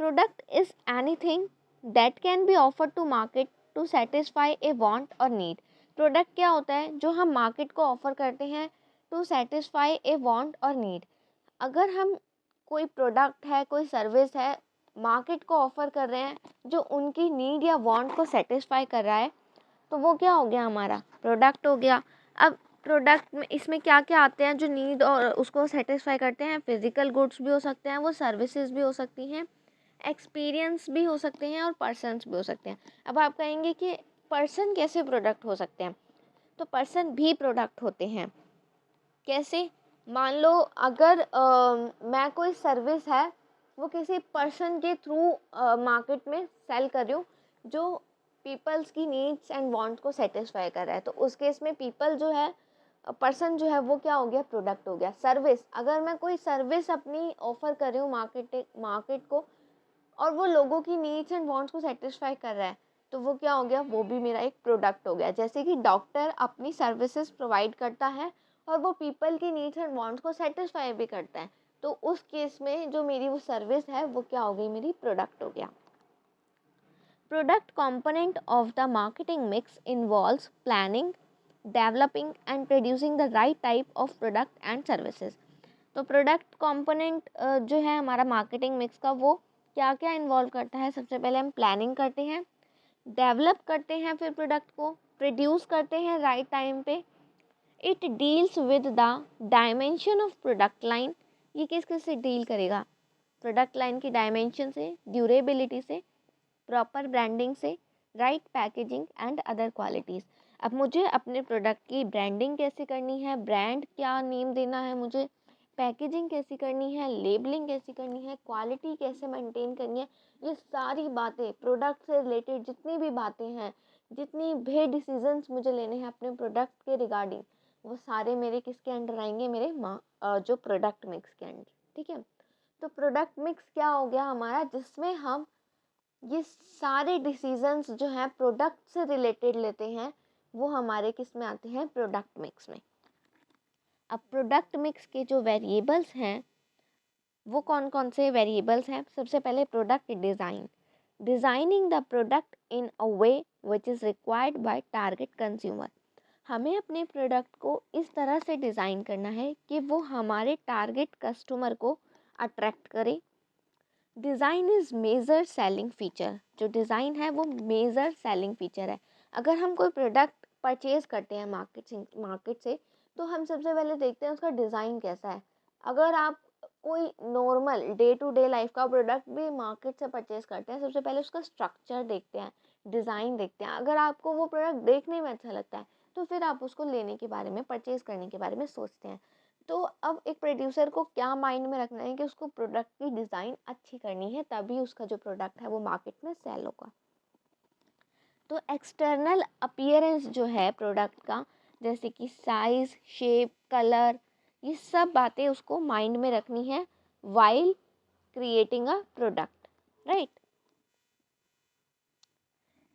Product is anything that can be offer to market to satisfy a want और need. Product क्या होता है? जो हम मार्केट को ऑफर करते हैं टू सेटिस्फाई ए वांट और नीड। अगर हम कोई प्रोडक्ट है, कोई सर्विस है, मार्केट को ऑफर कर रहे हैं जो उनकी नीड या वांट को सेटिस्फाई कर रहा है, तो वो क्या हो गया? हमारा प्रोडक्ट हो गया। अब प्रोडक्ट में इसमें क्या क्या आते हैं जो नीड और उसको सेटिस्फाई करते हैं? फिजिकल गुड्स भी हो सकते हैं, वो सर्विसेज भी हो सकती हैं, एक्सपीरियंस भी हो सकते हैं और पर्सन्स भी हो सकते हैं। अब आप कहेंगे कि पर्सन कैसे प्रोडक्ट हो सकते हैं? तो पर्सन भी प्रोडक्ट होते हैं। कैसे? मान लो अगर मैं कोई सर्विस है वो किसी पर्सन के थ्रू मार्केट में सेल कर रही हूँ जो पीपल्स की नीड्स एंड वांट्स को सेटिस्फाई कर रहा है, तो उस केस में पीपल जो है, पर्सन जो है, वो क्या हो गया? प्रोडक्ट हो गया। सर्विस, अगर मैं कोई सर्विस अपनी ऑफर कर रही हूँ मार्केट को और वो लोगों की नीड्स एंड वांट्स को सेटिस्फाई कर रहा है, तो वो क्या हो गया? वो भी मेरा एक प्रोडक्ट हो गया। जैसे कि डॉक्टर अपनी सर्विसेज प्रोवाइड करता है और वो पीपल की नीड्स एंड वांट्स को सेटिस्फाई भी करता है, तो उस केस में जो मेरी वो सर्विस है वो क्या हो गई? मेरी प्रोडक्ट हो गया। Product component of the marketing mix involves planning, developing and producing the right type of product and services। तो प्रोडक्ट कंपोनेंट जो है हमारा मार्केटिंग मिक्स का, वो क्या क्या इन्वॉल्व करता है? सबसे पहले हम प्लानिंग करते हैं, डेवलप करते हैं, फिर प्रोडक्ट को प्रोड्यूस करते हैं राइट टाइम पे। It deals with the dimension of product line. ये किस किस से डील करेगा? प्रोडक्ट लाइन की डायमेंशन से, ड्यूरेबिलिटी से, प्रॉपर ब्रांडिंग से, right packaging and other qualities. अब मुझे अपने प्रोडक्ट की ब्रांडिंग कैसे करनी है, ब्रांड क्या नेम देना है मुझे, पैकेजिंग कैसी करनी है, लेबलिंग कैसी करनी है, क्वालिटी कैसे मेंटेन करनी है, ये सारी बातें, प्रोडक्ट से रिलेटेड जितनी भी बातें हैं, जितनी भी डिसीजंस मुझे लेने हैं अपने प्रोडक्ट के रिगार्डिंग, वो सारे मेरे किसके अंडर आएंगे? मेरे जो प्रोडक्ट मिक्स के अंडर। ठीक है, तो प्रोडक्ट मिक्स क्या हो गया हमारा? जिसमें हम ये सारे डिसीजंस जो हैं प्रोडक्ट से रिलेटेड लेते हैं, वो हमारे किस में आते हैं? प्रोडक्ट मिक्स में। अब प्रोडक्ट मिक्स के जो वेरिएबल्स हैं वो कौन कौन से वेरिएबल्स हैं? सबसे पहले product design, designing the product in a way which is required by target consumer. हमें अपने प्रोडक्ट को इस तरह से डिज़ाइन करना है कि वो हमारे टारगेट कस्टमर को अट्रैक्ट करे। Design is major selling feature. जो डिज़ाइन है वो मेजर सेलिंग फीचर है। अगर हम कोई प्रोडक्ट परचेज़ करते हैं मार्केट से, तो हम सबसे पहले देखते हैं उसका डिज़ाइन कैसा है। अगर आप कोई normal day to day life का प्रोडक्ट भी मार्केट से परचेज़ करते हैं, सबसे पहले उसका स्ट्रक्चर देखते हैं, डिज़ाइन देखते हैं। अगर आपको वो प्रोडक्ट देखने में अच्छा लगता है, तो फिर आप उसको लेने के बारे में, परचेज़ करने के बारे में सोचते हैं। तो अब एक प्रोड्यूसर को क्या माइंड में रखना है कि उसको प्रोडक्ट की डिज़ाइन अच्छी करनी है, तभी उसका जो प्रोडक्ट है वो मार्केट में सेल होगा। तो एक्सटर्नल अपीयरेंस जो है प्रोडक्ट का, जैसे कि साइज़, शेप, कलर, ये सब बातें उसको माइंड में रखनी है while creating a product, right.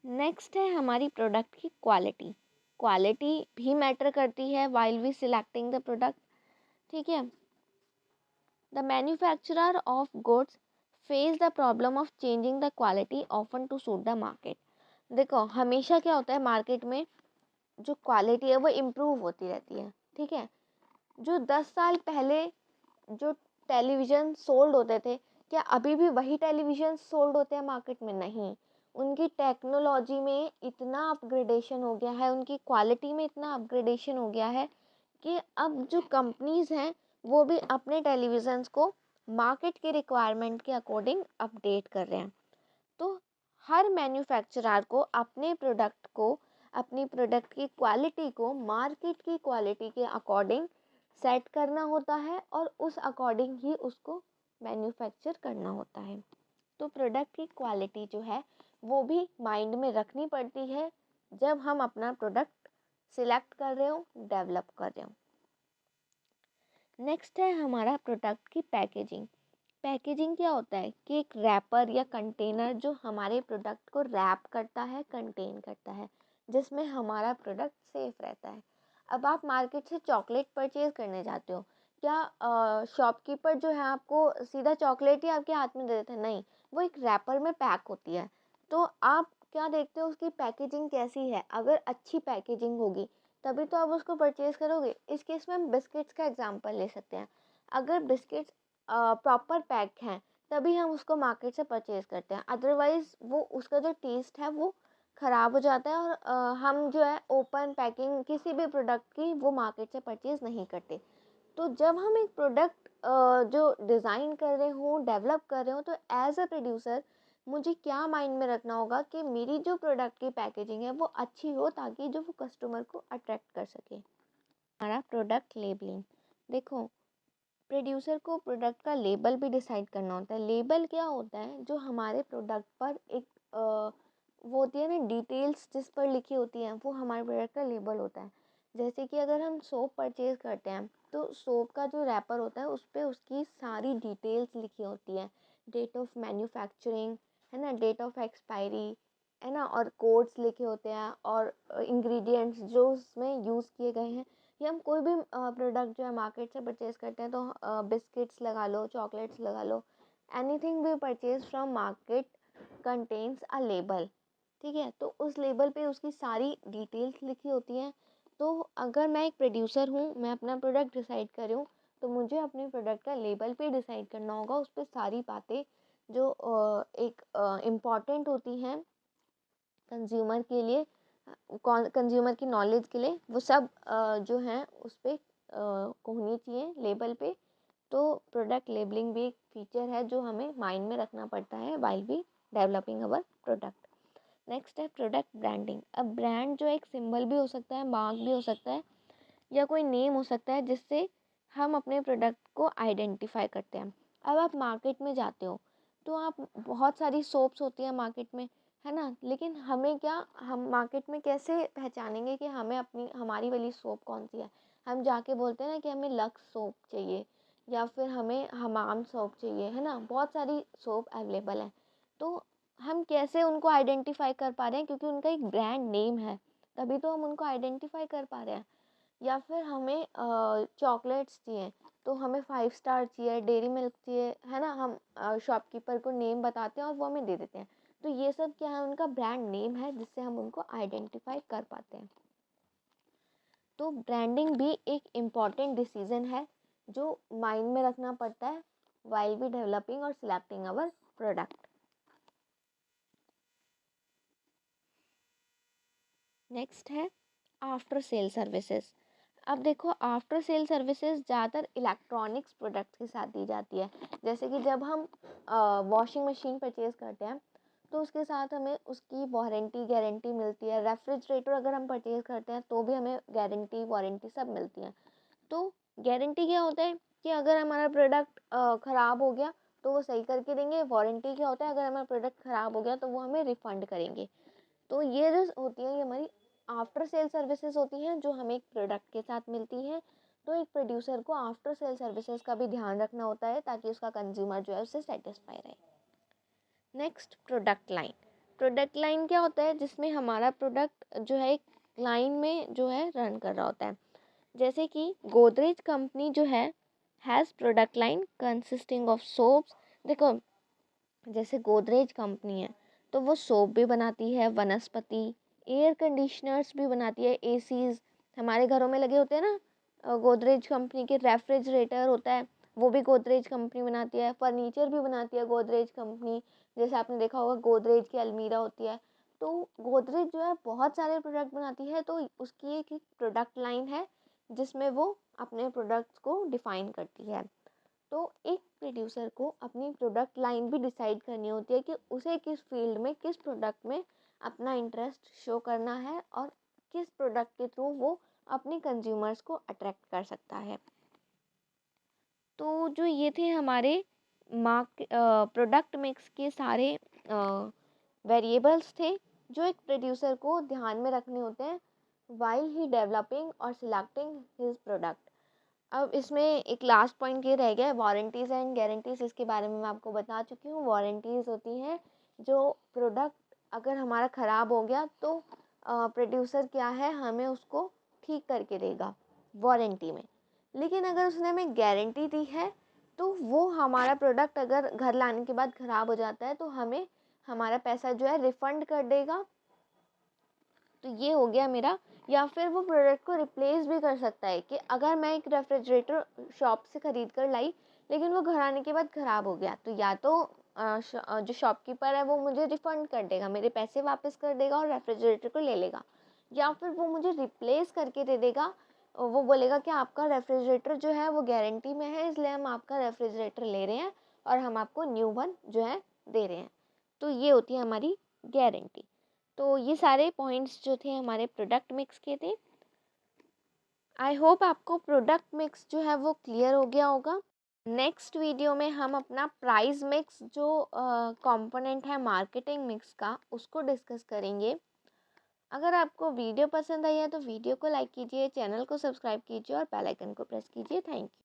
Next है हमारी प्रोडक्ट की क्वालिटी। क्वालिटी भी मैटर करती है while we selecting the product. ठीक है, the manufacturer of goods face the problem of changing the quality often to suit the market. देखो, हमेशा क्या होता है मार्केट में, जो क्वालिटी है वो इम्प्रूव होती रहती है। ठीक है, जो 10 साल पहले जो टेलीविज़न सोल्ड होते थे, क्या अभी भी वही टेलीविज़न सोल्ड होते हैं मार्केट में? नहीं। उनकी टेक्नोलॉजी में इतना अपग्रेडेशन हो गया है, उनकी क्वालिटी में इतना अपग्रेडेशन हो गया है कि अब जो कंपनीज़ हैं वो भी अपने टेलीविज़न्स को मार्केट के रिक्वायरमेंट के अकॉर्डिंग अपडेट कर रहे हैं। तो हर मैन्युफैक्चरर को अपने प्रोडक्ट को, अपनी प्रोडक्ट की क्वालिटी को मार्केट की क्वालिटी के अकॉर्डिंग सेट करना होता है और उस अकॉर्डिंग ही उसको मैन्युफैक्चर करना होता है। तो प्रोडक्ट की क्वालिटी जो है वो भी माइंड में रखनी पड़ती है जब हम अपना प्रोडक्ट सिलेक्ट कर रहे हो, डेवलप कर रहे हो। नेक्स्ट है हमारा प्रोडक्ट की पैकेजिंग। पैकेजिंग क्या होता है कि एक रैपर या कंटेनर जो हमारे प्रोडक्ट को रैप करता है, कंटेन करता है, जिसमें हमारा प्रोडक्ट सेफ रहता है। अब आप मार्केट से चॉकलेट परचेज करने जाते हो, क्या शॉपकीपर जो है आपको सीधा चॉकलेट ही आपके हाथ में दे देते हैं? नहीं, वो एक रैपर में पैक होती है। तो आप क्या देखते हो उसकी पैकेजिंग कैसी है? अगर अच्छी पैकेजिंग होगी तभी तो आप उसको परचेज़ करोगे। इस केस में हम बिस्किट्स का एग्जांपल ले सकते हैं। अगर बिस्किट्स प्रॉपर पैक हैं तभी हम उसको मार्केट से परचेज़ करते हैं, अदरवाइज़ वो उसका जो टेस्ट है वो ख़राब हो जाता है और हम जो है ओपन पैकिंग किसी भी प्रोडक्ट की वो मार्केट से परचेज़ नहीं करते। तो जब हम एक प्रोडक्ट जो डिज़ाइन कर रहे हों, डेवलप कर रहे हों, तो एज़ अ प्रोड्यूसर मुझे क्या माइंड में रखना होगा कि मेरी जो प्रोडक्ट की पैकेजिंग है वो अच्छी हो ताकि जो वो कस्टमर को अट्रैक्ट कर सके। हमारा प्रोडक्ट लेबलिंग, देखो प्रोड्यूसर को प्रोडक्ट का लेबल भी डिसाइड करना होता है। लेबल क्या होता है? जो हमारे प्रोडक्ट पर एक वो होती है ना डिटेल्स जिस पर लिखी होती हैं, वो हमारे प्रोडक्ट का लेबल होता है। जैसे कि अगर हम सोप परचेज़ करते हैं तो सोप का जो रैपर होता है उस पे उसकी सारी डिटेल्स लिखी होती है। डेट ऑफ मैन्युफैक्चरिंग, है ना, डेट ऑफ एक्सपायरी, है ना, और कोड्स लिखे होते हैं और इंग्रेडिएंट्स जो उसमें यूज़ किए गए हैं। ये हम कोई भी प्रोडक्ट जो है मार्केट से परचेज़ करते हैं तो बिस्किट्स लगा लो, चॉकलेट्स लगा लो, anything we purchase from market contains a label. ठीक है, तो उस लेबल पे उसकी सारी डिटेल्स लिखी होती हैं। तो अगर मैं एक प्रोड्यूसर हूँ, मैं अपना प्रोडक्ट डिसाइड कर रही हूँ, तो मुझे अपने प्रोडक्ट का लेबल पे डिसाइड करना होगा। उस पे सारी बातें जो एक इम्पॉर्टेंट होती हैं कंज्यूमर के लिए, कंज्यूमर की नॉलेज के लिए, वो सब जो हैं उस पे होनी चाहिए लेबल पे। तो प्रोडक्ट लेबलिंग भी एक फीचर है जो हमें माइंड में रखना पड़ता है while we developing our product. Next है प्रोडक्ट ब्रांडिंग। अब ब्रांड जो एक सिंबल भी हो सकता है, मार्क भी हो सकता है, या कोई नेम हो सकता है जिससे हम अपने प्रोडक्ट को आइडेंटिफाई करते हैं। अब आप मार्केट में जाते हो तो आप बहुत सारी सोप्स होती हैं मार्केट में, है ना, लेकिन हमें क्या, हम मार्केट में कैसे पहचानेंगे कि हमें अपनी हमारी वाली सोप कौन सी है? हम जाके बोलते हैं ना कि हमें लक्स सोप चाहिए या फिर हमें हमाम सोप चाहिए, है ना, बहुत सारी सोप अवेलेबल है। तो हम कैसे उनको आइडेंटिफाई कर पा रहे हैं? क्योंकि उनका एक ब्रांड नेम है, तभी तो हम उनको आइडेंटिफाई कर पा रहे हैं। या फिर हमें चॉकलेट्स चाहिए तो हमें 5 स्टार चाहिए, डेयरी मिल्क चाहिए, है ना, हम शॉपकीपर को नेम बताते हैं और वो हमें दे देते हैं। तो ये सब क्या है? उनका ब्रांड नेम है जिससे हम उनको आइडेंटिफाई कर पाते हैं। तो ब्रांडिंग भी एक इम्पॉर्टेंट डिसीजन है जो माइंड में रखना पड़ता है वाइल बी डेवलपिंग और सिलेक्टिंग अवर प्रोडक्ट। नेक्स्ट है आफ्टर सेल सर्विसेज। अब देखो आफ्टर सेल सर्विसेज ज़्यादातर इलेक्ट्रॉनिक्स प्रोडक्ट्स के साथ दी जाती है। जैसे कि जब हम वॉशिंग मशीन परचेज़ करते हैं तो उसके साथ हमें उसकी वारंटी गारंटी मिलती है। रेफ्रिजरेटर अगर हम परचेज़ करते हैं तो भी हमें गारंटी वारंटी सब मिलती है। तो गारंटी क्या होता है कि अगर हमारा प्रोडक्ट ख़राब हो गया तो वो सही करके देंगे। वारंटी क्या होता है? अगर हमारा प्रोडक्ट ख़राब हो गया तो वो हमें रिफ़ंड करेंगे। तो ये जो होती है ये हमारी आफ्टर सेल सर्विसेज होती हैं जो हमें एक प्रोडक्ट के साथ मिलती हैं। तो एक प्रोड्यूसर को आफ्टर सेल सर्विसेज का भी ध्यान रखना होता है ताकि उसका कंज्यूमर जो है उससे सेटिस्फाई रहे। Next product line. Product line क्या होता है? जिसमें हमारा प्रोडक्ट जो है एक लाइन में जो है रन कर रहा होता है। जैसे कि गोदरेज कंपनी जो है has product line consisting of soaps. देखो जैसे गोदरेज कंपनी है तो वो सोप भी बनाती है, वनस्पति, एयर कंडीशनर्स भी बनाती है, एसीज हमारे घरों में लगे होते हैं ना, गोदरेज कंपनी के रेफ्रिजरेटर होता है वो भी गोदरेज कंपनी बनाती है। फर्नीचर भी बनाती है गोदरेज कंपनी, जैसे आपने देखा होगा गोदरेज की अलमीरा होती है। तो गोदरेज जो है बहुत सारे प्रोडक्ट बनाती है, तो उसकी एक प्रोडक्ट लाइन है जिसमें वो अपने प्रोडक्ट्स को डिफाइन करती है। तो एक प्रोड्यूसर को अपनी प्रोडक्ट लाइन भी डिसाइड करनी होती है कि उसे किस फील्ड में, किस प्रोडक्ट में अपना इंटरेस्ट शो करना है और किस प्रोडक्ट के थ्रू वो अपने कंज्यूमर्स को अट्रैक्ट कर सकता है। तो जो ये थे हमारे प्रोडक्ट मिक्स के सारे वेरिएबल्स थे जो एक प्रोड्यूसर को ध्यान में रखने होते हैं वाइल ही डेवलपिंग और सिलेक्टिंग हिज प्रोडक्ट। अब इसमें एक लास्ट पॉइंट ये रह गया है वारंटीज़ एंड गारंटीज़। इसके बारे में मैं आपको बता चुकी हूँ। वारंटीज़ होती हैं जो प्रोडक्ट अगर हमारा ख़राब हो गया तो प्रोड्यूसर क्या है हमें उसको ठीक करके देगा वारंटी में। लेकिन अगर उसने हमें गारंटी दी है तो वो हमारा प्रोडक्ट अगर घर लाने के बाद ख़राब हो जाता है तो हमें हमारा पैसा जो है रिफ़ंड कर देगा। तो ये हो गया मेरा। या फिर वो प्रोडक्ट को रिप्लेस भी कर सकता है कि अगर मैं एक रेफ्रिजरेटर शॉप से ख़रीद कर लाई लेकिन वो घर आने के बाद ख़राब हो गया, तो या तो जो शॉपकीपर है वो मुझे रिफ़ंड कर देगा, मेरे पैसे वापस कर देगा और रेफ्रिजरेटर को ले लेगा, या फिर वो मुझे रिप्लेस करके दे देगा। वो बोलेगा कि आपका रेफ्रिजरेटर जो है वो गारंटी में है, इसलिए हम आपका रेफ्रिजरेटर ले रहे हैं और हम आपको न्यू वन जो है दे रहे हैं। तो ये होती है हमारी गारंटी। तो ये सारे पॉइंट्स जो थे हमारे प्रोडक्ट मिक्स के थे। आई होप आपको प्रोडक्ट मिक्स जो है वो क्लियर हो गया होगा। नेक्स्ट वीडियो में हम अपना प्राइस मिक्स जो कंपोनेंट है मार्केटिंग मिक्स का उसको डिस्कस करेंगे। अगर आपको वीडियो पसंद आई है तो वीडियो को लाइक कीजिए, चैनल को सब्सक्राइब कीजिए और बेल आइकन को प्रेस कीजिए। Thank you.